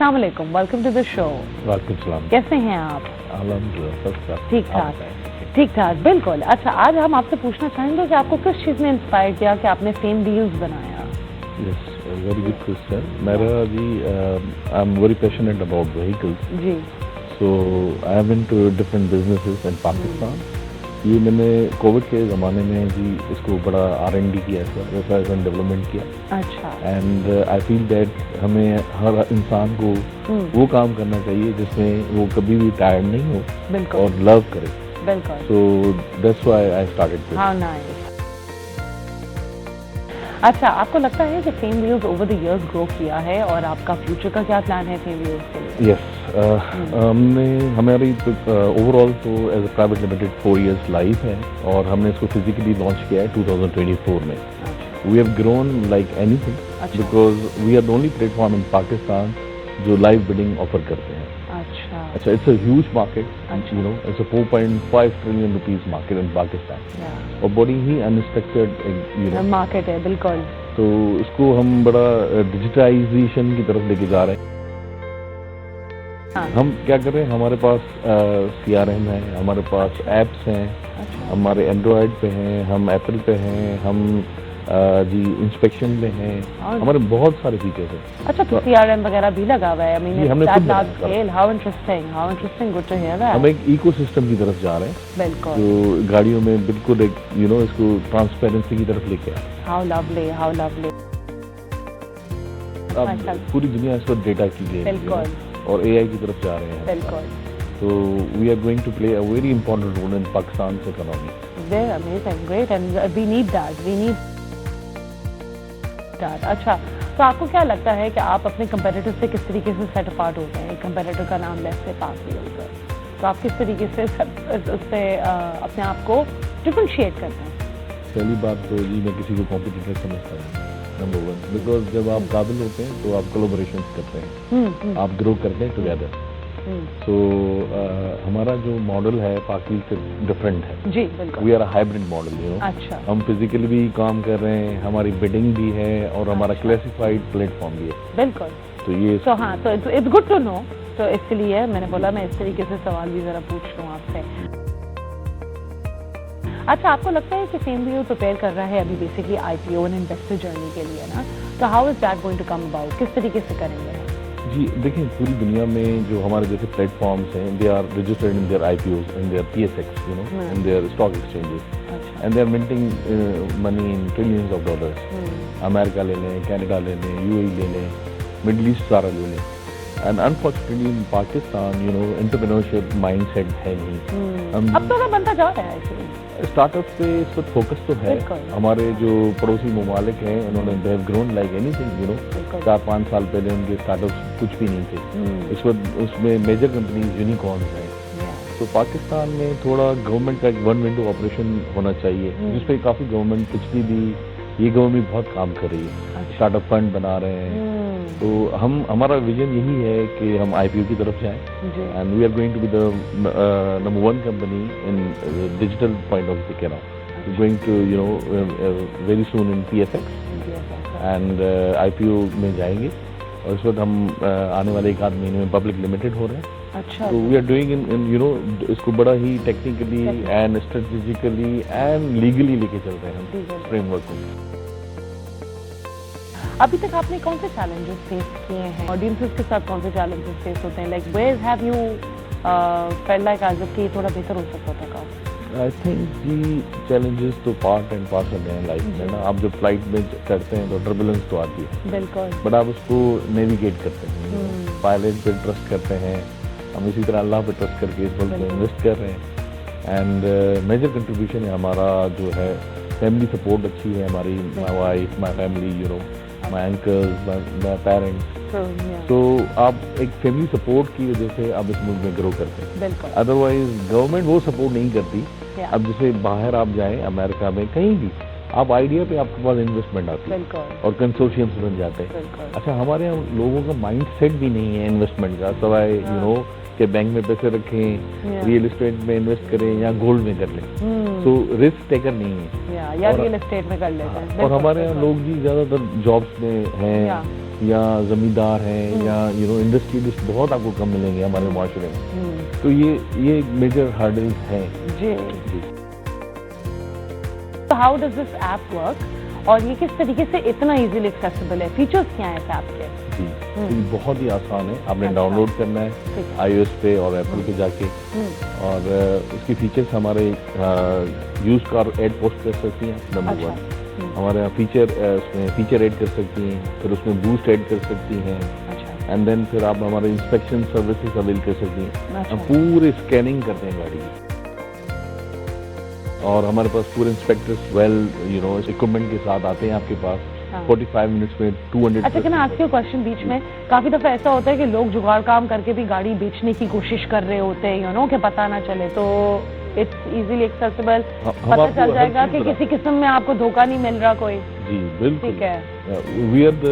अस्सलाम वालेकुम, welcome to the show. वालेकुम सलाम। कैसे हैं आप? अल्हम्दुलिल्लाह ठीक ठाक, ठीक ठाक, बिल्कुल। अच्छा, आज हम आपसे पूछना चाहेंगे कि आपको किस चीज़ ने इंस्पायर किया कि आपने फेम व्हील्स बनाया? Yes, very good question. मेरा जी, I am very passionate about vehicles, जी। So I am into different businesses in Pakistan. ये मैंने कोविड के ज़माने में जी इसको बड़ा R&D किया, रिसर्च एंड डेवलपमेंट किया। अच्छा। एंड आई फील दैट हमें हर इंसान को वो काम करना चाहिए जिसमें वो कभी भी टायर्ड नहीं हो बिल्कुल और लव करे। बिल्कुल। So that's why I started this. How nice. अच्छा, आपको लगता है कि fame wheels over the years grow किया है और आपका फ्यूचर का क्या प्लान है फेम व्हील्स के लिए? यस, हमने हमारी ओवरऑल तो as a private limited 4 years life है और हमने इसको फिजिकली लॉन्च किया है 2024 में। We have grown like anything because we are the only platform in Pakistan जो लाइव बिडिंग ऑफर करते हैं। अच्छा, it's a huge market, you know, it's a 4.5 trillion rupees market in Pakistan और बड़ी ही अनस्ट्रक्चर्ड यू नो मार्केट है। बिल्कुल। तो इसको हम बड़ा डिजिटाइजेशन की तरफ लेके जा रहे हैं। हम क्या कर रहे हैं, हमारे पास CRM है, हमारे पास एप्स हैं, हमारे एंड्रॉयड पे हैं, हम एप्पल पे हैं, हम जी इंस्पेक्शन में हैं, हमारे बहुत सारे फीचर्स हैं। अच्छा, तो CRM वगैरह भी लगा हुआ है? जी, हमने खुद how interesting, good to hear that. हम एक इकोसिस्टम की तरफ जा रहे हैं बिल्कुल, जो गाड़ियों में बिल्कुल एक यू नो इसको ट्रांसपेरेंसी की तरफ लेके आए। How lovely, how lovely. अब पूरी दुनिया इस पर डेटा की गई है और AI की तरफ जा रहे हैं। बिल्कुल। तो we are going to play a very important role in Pakistan economy. Very amazing, great, and we need that. अच्छा, तो आपको क्या लगता है कि आप अपने कंपेटिटर से किस तरीके से सेट अपार्ट होते हैं? कंपेटिटर का नाम लेते हैं पास व्हील्स, तो आप किस तरीके से उससे अपने आप को डिफरेंशिएट करते हैं? पहली बात तो जी मैं किसी को कॉम्पिटिटर समझता हूँ, नंबर 1, बिकॉज जब आप काबिल होते हैं तो आप कोलैबोरेशन करते हैं, आप ग्रो करते हैं टुगेदर। तो हमारा जो मॉडल है पाकि से डिफरेंट है जी, बिल्कुल। We are a hybrid model, you know. अच्छा। हम फिजिकली भी काम कर रहे हैं, हमारी बिडिंग भी है और हमारा क्लासिफाइड प्लेटफॉर्म भी है। बिल्कुल। तो ये तो हाँ, तो इट्स गुड टू नो। तो इसलिए मैंने बोला मैं इस तरीके से सवाल भी जरा पूछ लूँ आपसे। अच्छा, आपको लगता है कि फेम व्हील्स प्रिपेयर कर रहा है अभी basically IPO and investor journey के लिए ना, तो how is that going to come about? किस तरीके से करेंगे? जी देखिए, पूरी दुनिया में जो हमारे जैसे प्लेटफॉर्म्स हैं, they are registered in their IPOs in their PSX, you know, in their stock exchanges, and they are minting money in trillions of dollars. America ले लें, कनाडा ले लें, UAE ले लें, मिडल ईस्ट सारा ले लें। And unfortunately in Pakistan, you know, entrepreneurship mindset है नहीं। अब तो बनता जा रहा है एक्चुअली। स्टार्टअप पे इस वक्त फोकस तो है। हमारे जो पड़ोसी ममालिक हैं उन्होंने they have grown like anything, you know. 4-5 साल पहले उनके स्टार्टअप्स कुछ भी नहीं थे। इस वक्त उसमें मेजर कंपनीज यूनिकॉर्न्स हैं। तो पाकिस्तान में थोड़ा गवर्नमेंट का एक वन विंडो ऑपरेशन होना चाहिए, जिसपे काफ़ी गवर्नमेंट पिछली भी ये गवर्नमेंट बहुत काम कर रही है, स्टार्टअप फंड बना रहे हैं। तो हमारा विजन यही है कि हम IPO की तरफ जाएं, and we are going to be the number 1 company in digital point of view. We're going to, you know, very soon in PSX and IPO में जाएंगे और इस वक्त हम आने वाले 1 आध महीने में पब्लिक लिमिटेड हो रहे हैं। अच्छा। तो we are doing in you know इसको बड़ा ही technically and strategically and legally लेके चल रहे हैं हम फ्रेमवर्क को। अभी तक आपने कौन से चैलेंजेस फेस किए हैं? ऑडियंसेस के साथ कौन से चैलेंजेस फेस होते हैं? Like where have you felt like आज कि थोड़ा बेहतर हो सकता था काम? आई थिंक जी चैलेंजेस तो पार्ट एंड पार्सल हैं लाइफ में ना। आप जब फ्लाइट में चढ़ते हैं तो टर्बुलेंस तो आती है, बिल्कुल, बट आप उसको नेविगेट करते हैं, पायलट पे ट्रस्ट करते हैं। हम इसी तरह अल्लाह पे ट्रस्ट करके इस वक्त इन्वेस्ट कर रहे हैं। एंड मेजर कंट्रीब्यूशन है हमारा जो है फैमिली सपोर्ट अच्छी है हमारी, my wife, my family, you know, my uncles, my parents. तो आप एक फैमिली सपोर्ट की वजह से आप इस मुल्क में ग्रो करते हैं। अदरवाइज गवर्नमेंट वो सपोर्ट नहीं करती। अब जैसे बाहर आप जाएं, अमेरिका में कहीं भी, आप आइडिया पे आपके पास इन्वेस्टमेंट आती है और कंसोर्शियम्स बन जाते हैं। अच्छा, हमारे यहाँ लोगों का माइंड सेट भी नहीं है इन्वेस्टमेंट का, सवाए यू नो कि बैंक में पैसे रखें, रियल एस्टेट में इन्वेस्ट करें या गोल्ड में कर लें। तो रिस्क टेकर नहीं है या रियल एस्टेट में कर लेते हैं। और हमारे यहाँ लोग जी ज़्यादातर जॉब्स में हैं, या जमींदार हैं या इंडस्ट्रियलिस्ट बहुत आपको कम मिलेंगे हमारे माशरे में। तो ये मेजर हर्डल्स हैं। जी। तो how does this app work और ये किस तरीके से इतना इजीली एक्सेसिबल है? फीचर्स क्या हैं इस ऐप के? जी, ये बहुत ही आसान है। आपने डाउनलोड करना है iOS पे और एप्पल पे जाके, और इसके फीचर्स हमारे यूज्ड कार ऐड पोस्ट कर सकती हैं, नंबर 1। हमारे यहाँ फीचर ऐड कर सकती हैं, फिर उसमें बूस्ट ऐड कर सकती हैं, एंड देन फिर आप हमारे इंस्पेक्शन सर्विसेज अवेल कर सकती हैं। हम पूरे स्कैनिंग करते हैं गाड़ी की, और हमारे पास पूरे इंस्पेक्टर्स इक्विपमेंट के साथ आते हैं आपके पास। 45 मिनट्स में 200। अच्छा, क्या आपसे क्वेश्चन बीच में, काफी दफा ऐसा होता है कि लोग जुगाड़ काम करके भी गाड़ी बेचने की कोशिश कर रहे होते हैं, कि पता ना चले, तो इट्स इजीली एक्सेसिबल, पता चल जाएगा कि किसी किस्म में आपको धोखा नहीं मिल रहा कोई। जी बिल्कुल, ठीक है। वी आर द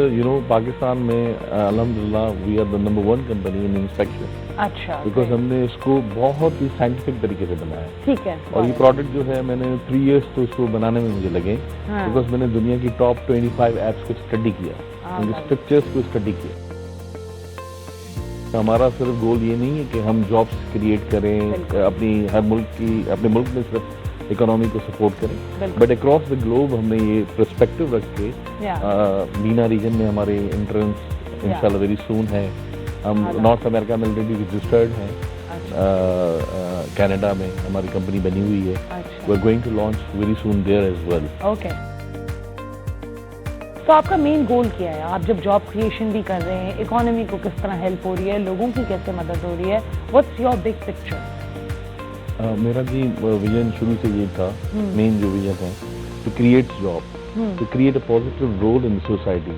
पाकिस्तान में अल्हम्दुलिल्लाह we are the number 1 company in inspection. अच्छा, बिकॉज हमने इसको बहुत ही साइंटिफिक तरीके से बनाया। ठीक है। और ये प्रोडक्ट जो है, मैंने 3 इयर्स तो इसको बनाने में मुझे लगे, बिकॉज मैंने दुनिया की टॉप 25 एप्स को स्टडी किया, उनके स्ट्रक्चर्स को स्टडी किया। हमारा सिर्फ गोल ये नहीं है कि हम जॉब्स क्रिएट करें, अपने मुल्क में सिर्फ इकोनॉमी को सपोर्ट करें, बट अक्रॉस द ग्लोब हमने ये पर्सपेक्टिव रख के मीना रीजन में हमारे एंट्रेंस इंशाल्लाह वेरी सून है। हम नॉर्थ अमेरिका में ऑलरेडी रजिस्टर्ड हैं, कनाडा में हमारी कंपनी बनी हुई है। We are going to launch very soon there as well. Okay, तो आपका मेन गोल क्या है? आप जब जॉब क्रिएशन भी कर रहे हैं, इकोनॉमी को किस तरह हेल्प हो रही है, लोगों की कैसे मदद हो रही है, व्हाट्स योर बिग पिक्चर? मेरा जी विजन शुरू से ये था, मेन जो विजन है, to create job, to create a positive role in society,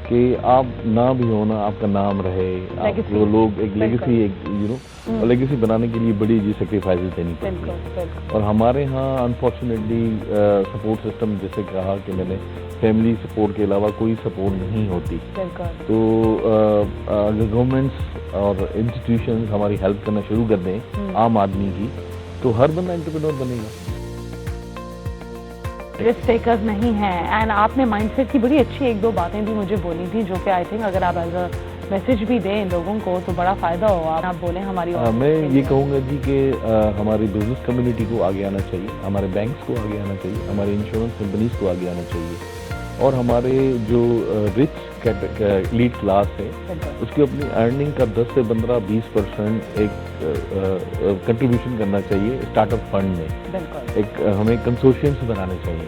कि आप ना भी हो ना, आपका नाम रहे, आपको लोग एक लेगेसी लेगेसी बनाने के लिए बड़ी जी सेक्रीफाइसेस देनी पड़ती है। और हमारे यहाँ अनफॉर्चुनेटली सपोर्ट सिस्टम, जैसे कहा कि मैंने, फैमिली सपोर्ट के अलावा कोई सपोर्ट नहीं होती। तो अगर गवर्नमेंट्स और इंस्टीट्यूशंस हमारी हेल्प करना शुरू कर दें आम आदमी की, तो हर बंदा एंटरप्रेन्योर बनेगा। रिस्क टेकर्स नहीं है। एंड आपने माइंडसेट की बड़ी अच्छी 1-2 बातें भी मुझे बोली थी, जो कि आई थिंक अगर आप एज अ मैसेज भी दें लोगों को तो बड़ा फायदा होगा। आप बोलें हमारी मैं ये कहूँगा जी कि हमारी बिजनेस कम्युनिटी को आगे आना चाहिए, हमारे बैंक्स को आगे आना चाहिए, हमारे इंश्योरेंस कंपनीज को आगे आना चाहिए, और हमारे जो रिच लीड क्लास है उसकी अपनी अर्निंग का 10 से 15-20% एक कंट्रीब्यूशन करना चाहिए स्टार्टअप फंड में। एक हमें कंसोर्शियम्स बनाने चाहिए,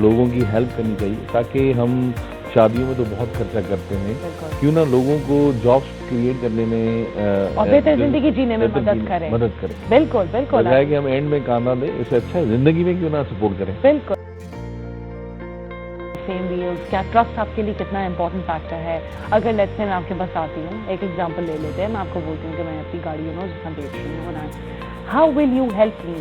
लोगों की हेल्प करनी चाहिए, ताकि हम शादियों में तो बहुत खर्चा करते हैं, क्यों ना लोगों को जॉब्स क्रिएट करने में और बेहतर जिंदगी जीने में मदद करें। बिल्कुल बिल्कुल, है कि हम एंड में कांदा दें, इससे अच्छा है जिंदगी में क्यों ना सपोर्ट करें। बिल्कुल। सेम व्हील्स, क्या ट्रस्ट आपके लिए कितना इंपॉर्टेंट फैक्टर है? अगर लेट्स से मैं आपके पास आती हूँ, एक एग्जांपल ले लेते हैं, मैं आपको बोलती हूँ कि मैं अपनी गाड़ी जितना बेच रही हूँ ना, how will you help me,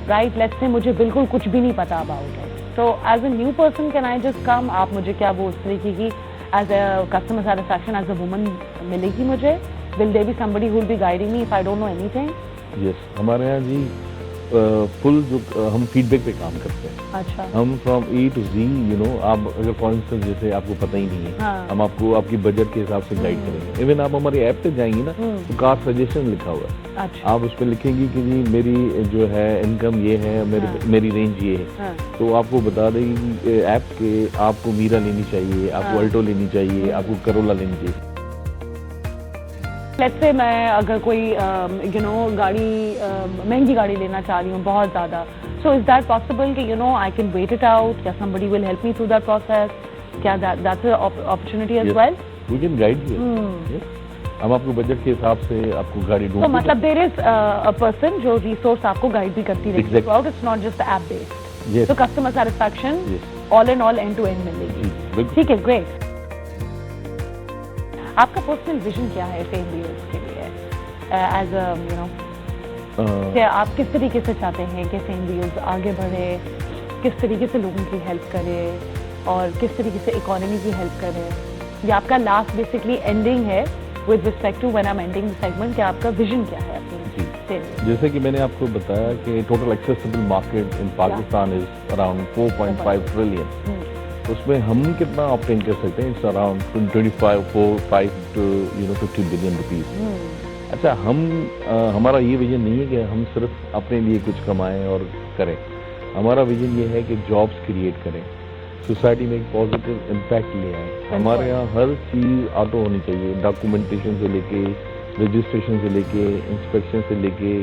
right? Let's say मुझे बिल्कुल कुछ भी नहीं पता अबाउट इट, तो as a new person can I just come, आप मुझे क्या वो उस तरीके की as a customer satisfaction as a woman मिलेगी मुझे? Will there be somebody who will be guiding me if I don't know anything? Yes, हमारे यहाँ जी फुल जो हम फीडबैक पे काम करते हैं। अच्छा। हम फ्रॉम A to Z, आप अगर फॉर इंस्टेंस जैसे आपको पता ही नहीं है, हाँ। हम आपको आपकी बजट के हिसाब से गाइड करेंगे। इवन आप हमारे ऐप पे जाएंगी ना, तो कार सजेशन लिखा हुआ है। अच्छा। आप उस पर लिखेंगी कि जी मेरी जो है इनकम ये है, मेरी रेंज ये है, तो आपको बता देगी ऐप के आपको मीरा लेनी चाहिए, आपको अल्टो लेनी चाहिए, आपको करोला लेनी चाहिए। लेट्स से मैं अगर कोई गाड़ी महंगी गाड़ी लेना चाह रही हूँ बहुत ज़्यादा, सो इज दैट पॉसिबल कि I can wait it out, या somebody will help me through that process? क्या that's a opportunity as well? We can guide you. हम आपको बजट के हिसाब से आपको गाड़ी ढूंढ, तो मतलब देयर इज अ पर्सन जो रिसोर्स आपको गाइड भी करती रहेगी throughout, it's not just app based. तो customer satisfaction all in all end to end मिलेगी। ठीक है, ग्रेट। आपका पर्सनल विजन क्या है फेम व्हील्स के लिए एज अ क्या आप किस तरीके से चाहते हैं कि फेम व्हील्स आगे बढ़े, किस तरीके से लोगों की हेल्प करे और किस तरीके से इकोनॉमी की हेल्प करे? ये आपका लास्ट बेसिकली एंडिंग है with respect to when I am ending the segment, कि आपका विजन क्या है अपनी? जैसे कि मैंने आपको बताया कि total accessible market in Pakistan is around 4.5 trillion, उसमें हम कितना ऑप्टेन कर सकते हैं? It's around 25 to 50 billion rupees. अच्छा, हमारा ये विजन नहीं है कि हम सिर्फ अपने लिए कुछ कमाएं और करें। हमारा विजन ये है कि जॉब्स क्रिएट करें, सोसाइटी में एक पॉजिटिव इम्पैक्ट ले आए। हमारे यहाँ हर चीज़ ऑटो होनी चाहिए, डॉक्यूमेंटेशन से लेके, रजिस्ट्रेशन से लेके, इंस्पेक्शन से लेके,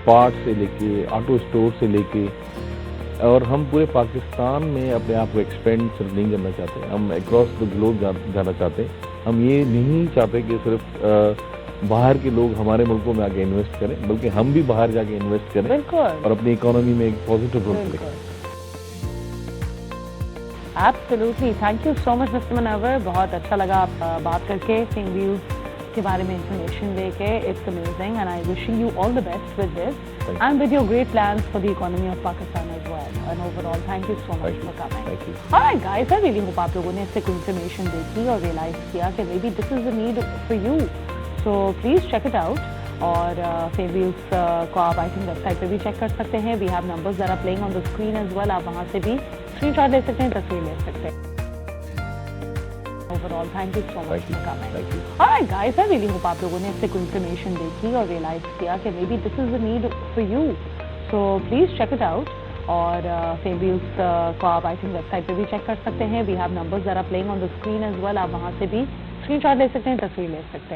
पार्ट से लेके, ऑटो स्टोर से लेके। और हम पूरे पाकिस्तान में अपने आप को एक्सपेंड सिर्फ नहीं करना चाहते, हम अक्रॉस द ग्लोब जाना चाहते हैं। हम ये नहीं चाहते कि सिर्फ बाहर के लोग हमारे मुल्कों में आके इन्वेस्ट करें, बल्कि हम भी बाहर जाके इन्वेस्ट करें और अपनी इकोनॉमी में एक पॉजिटिव रोल प्ले करें। Absolutely, thank you so much mister Munawar, बहुत अच्छा लगा आप बात करके, थिंग व्यूज के बारे में इंफॉर्मेशन देके। It's amazing and I wishing you all the best with this and with your great plans for the economy of Pakistan as well and overall thank you so much for coming. Alright guys, I really hope आप लोगों ने इससे कोई information देखी और realize किया कि maybe this is the need for you, so please check it out. और फेमव्यूज को आप आई थिंक वेबसाइट पे भी चेक कर सकते हैं। We have numbers that are playing on the screen as well, आप वहाँ से भी स्क्रीनशॉट ले सकते हैं, तस्वीर ले सकते हैं। Overall, thank you so much for coming. Alright guys, I really hope आप लोगों ने इससे कोई इंफॉर्मेशन देखी और रियलाइज किया कि maybe this is the need for you, so please check it out. और फेमव्यूज को आप आई थिंक वेबसाइट पे भी चेक कर सकते हैं। We have numbers that are playing on the screen as well, आप वहाँ से भी स्क्रीनशॉट ले सकते हैं, तस्वीर ले सकते हैं।